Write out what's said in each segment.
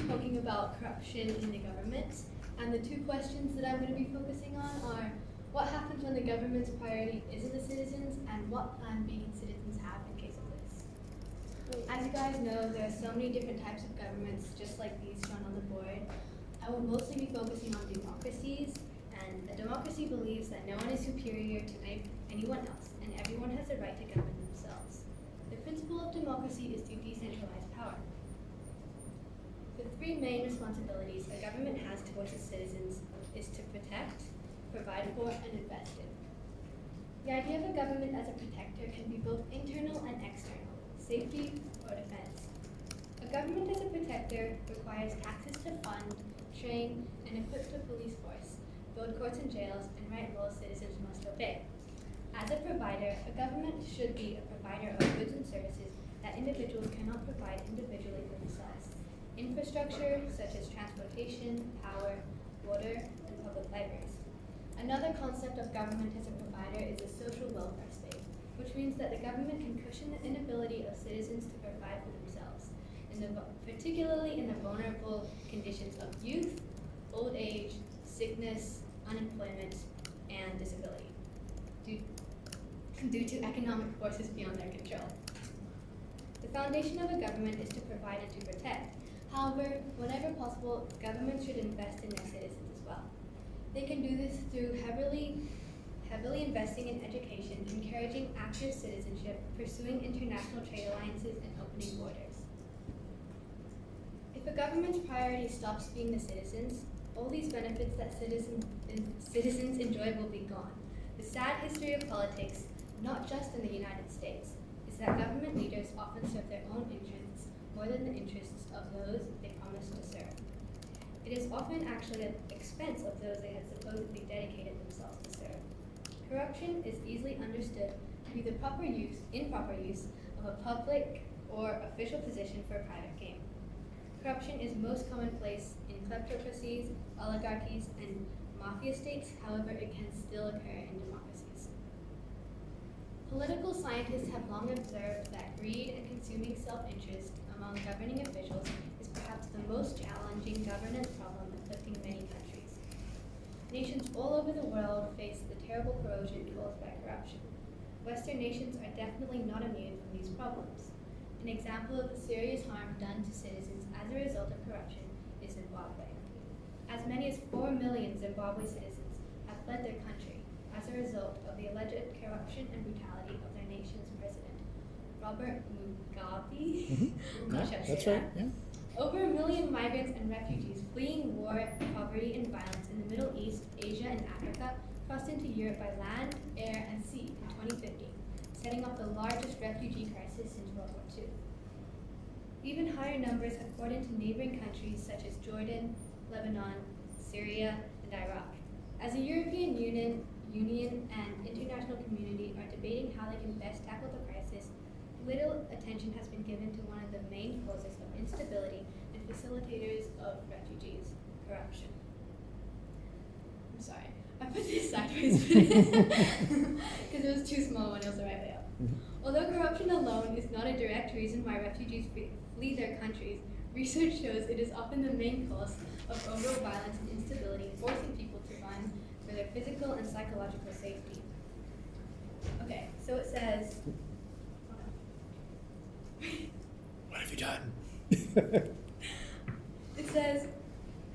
talking about corruption in the government, and the two questions that I'm going to be focusing on are what happens when the government's priority isn't the citizens, and what plan B can citizens have in case of this. As you guys know, there are so many different types of governments, just like these shown on the board. I will mostly be focusing on democracies, and a democracy believes that no one is superior to anyone else, and everyone has the right to govern themselves. The principle of democracy is to decentralize power. The three main responsibilities a government has towards its citizens is to protect, provide for, and invest in. The idea of a government as a protector can be both internal and external, safety or defense. A government as a protector requires access to fund, train, and equip the police force, build courts and jails, and write laws citizens must obey. As a provider, a government should be a provider of goods and services that individuals cannot provide individually for themselves. Infrastructure such as transportation, power, water, and public libraries. Another concept of government as a provider is a social welfare state, which means that the government can cushion the inability of citizens to provide for themselves, particularly in the vulnerable conditions of youth, old age, sickness, unemployment, and disability, due to economic forces beyond their control. The foundation of a government is to provide and to protect. However, whenever possible, governments should invest in their citizens as well. They can do this through heavily investing in education, encouraging active citizenship, pursuing international trade alliances, and opening borders. If a government's priority stops being the citizens, all these benefits that citizens enjoy will be gone. The sad history of politics, not just in the United States, is that government leaders often serve their own interests more than the interests of those they promise to serve. It is often actually at the expense of those they had supposedly dedicated themselves to serve. Corruption is easily understood to be the improper use of a public or official position for a private gain. Corruption is most commonplace in kleptocracies, oligarchies, and mafia states. However, it can still occur in democracies. Political scientists have long observed that greed and consuming self-interest among governing officials is perhaps the most challenging governance problem afflicting many countries. Nations all over the world face the terrible corrosion caused by corruption. Western nations are definitely not immune from these problems. An example of the serious harm done to citizens as a result of corruption is Zimbabwe. As many as 4 million Zimbabwe citizens have fled their country as a result of the alleged corruption and brutality of their nation's president, Robert Mugabe. That's right. Yeah. Over 1 million migrants and refugees fleeing war, poverty, and violence in the Middle East, Asia, and Africa crossed into Europe by land, air, and sea in 2015, setting off the largest refugee crisis since World War II. Even higher numbers have poured into neighboring countries such as Jordan, Lebanon, Syria, and Iraq. As the European Union and international community are debating how they can best tackle the crisis, little attention has been given to one of the main causes of instability and facilitators of refugees: corruption. I'm sorry, I put this sideways because it was too small when it was the right way up. Although corruption alone is not a direct reason why refugees flee their countries, research shows it is often the main cause of overall violence and instability, forcing people to run for their physical and psychological safety. Okay, so it says, What have you done? it says,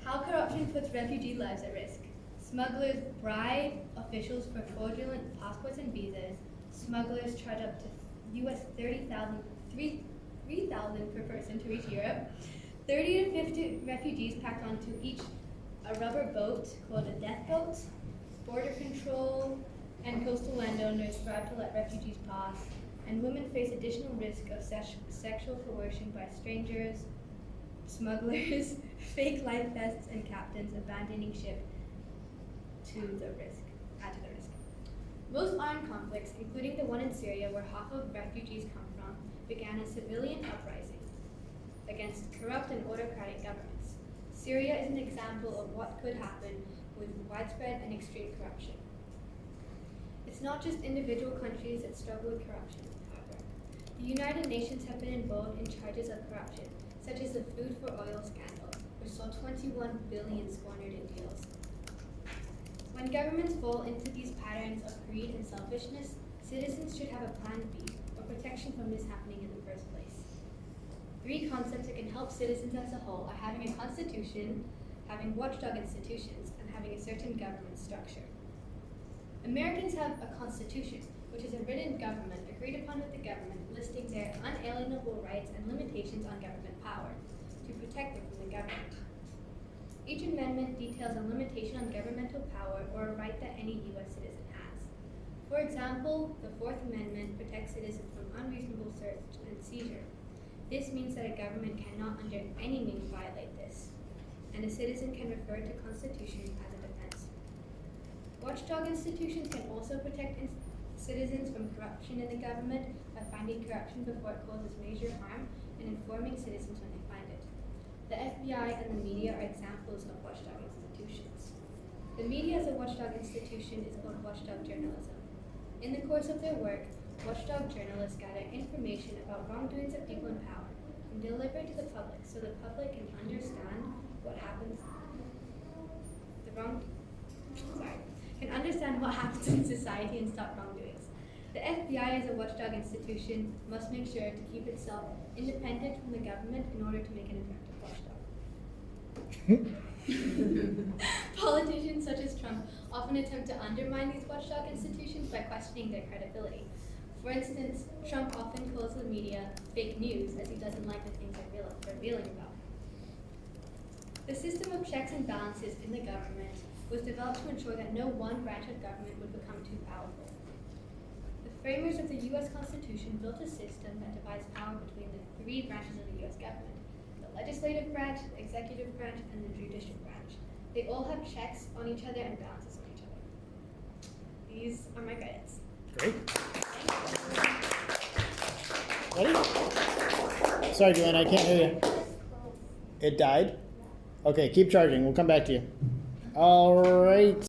how corruption puts refugee lives at risk. Smugglers bribe officials for fraudulent passports and visas. Smugglers charge up to US $3,000 per person to reach Europe. 30 to 50 refugees packed onto each a rubber boat called a death boat. Border control and coastal landowners strive to let refugees pass, and women face additional risk of sexual coercion by strangers, smugglers, fake life vests, and captains abandoning ship add to the risk. Most armed conflicts, including the one in Syria where half of refugees come from, began as civilian uprisings against corrupt and autocratic governments. Syria is an example of what could happen with widespread and extreme corruption. It's not just individual countries that struggle with corruption, however. The United Nations have been involved in charges of corruption, such as the Food for Oil scandal, of 21 billion squandered in deals. When governments fall into these patterns of greed and selfishness, citizens should have a plan B or protection from this happening in the first place. 3 concepts that can help citizens as a whole are having a constitution, having watchdog institutions, and having a certain government structure. Americans have a constitution, which is a written government agreed upon with the government, listing their unalienable rights and limitations on government power to protect them from the government. Each amendment details a limitation on governmental power or a right that any U.S. citizen has. For example, the 4th Amendment protects citizens from unreasonable search and seizure. This means that a government cannot under any means violate this, and a citizen can refer to Constitution as a defense. Watchdog institutions can also protect citizens from corruption in the government by finding corruption before it causes major harm and informing citizens when they find it. The FBI and the media are examples of watchdog institutions. The media as a watchdog institution is called watchdog journalism. In the course of their work, watchdog journalists gather information about wrongdoings of people in power and deliver it to the public so the public can understand what happens in society and stop wrongdoings. The FBI as a watchdog institution must make sure to keep itself independent from the government in order to make an effective watchdog. Politicians such as Trump often attempt to undermine these watchdog institutions by questioning their credibility. For instance, Trump often calls the media fake news as he doesn't like the things they're revealing about. The system of checks and balances in the government was developed to ensure that no one branch of government would become too powerful. The framers of the U.S. Constitution built a system that divides power between the 3 branches of the U.S. government: the legislative branch, the executive branch, and the judicial branch. They all have checks on each other and balances on each other. These are my guidance. Great. Ready? Sorry, Joanne, I can't hear you. It died? Okay, keep charging. We'll come back to you. All right.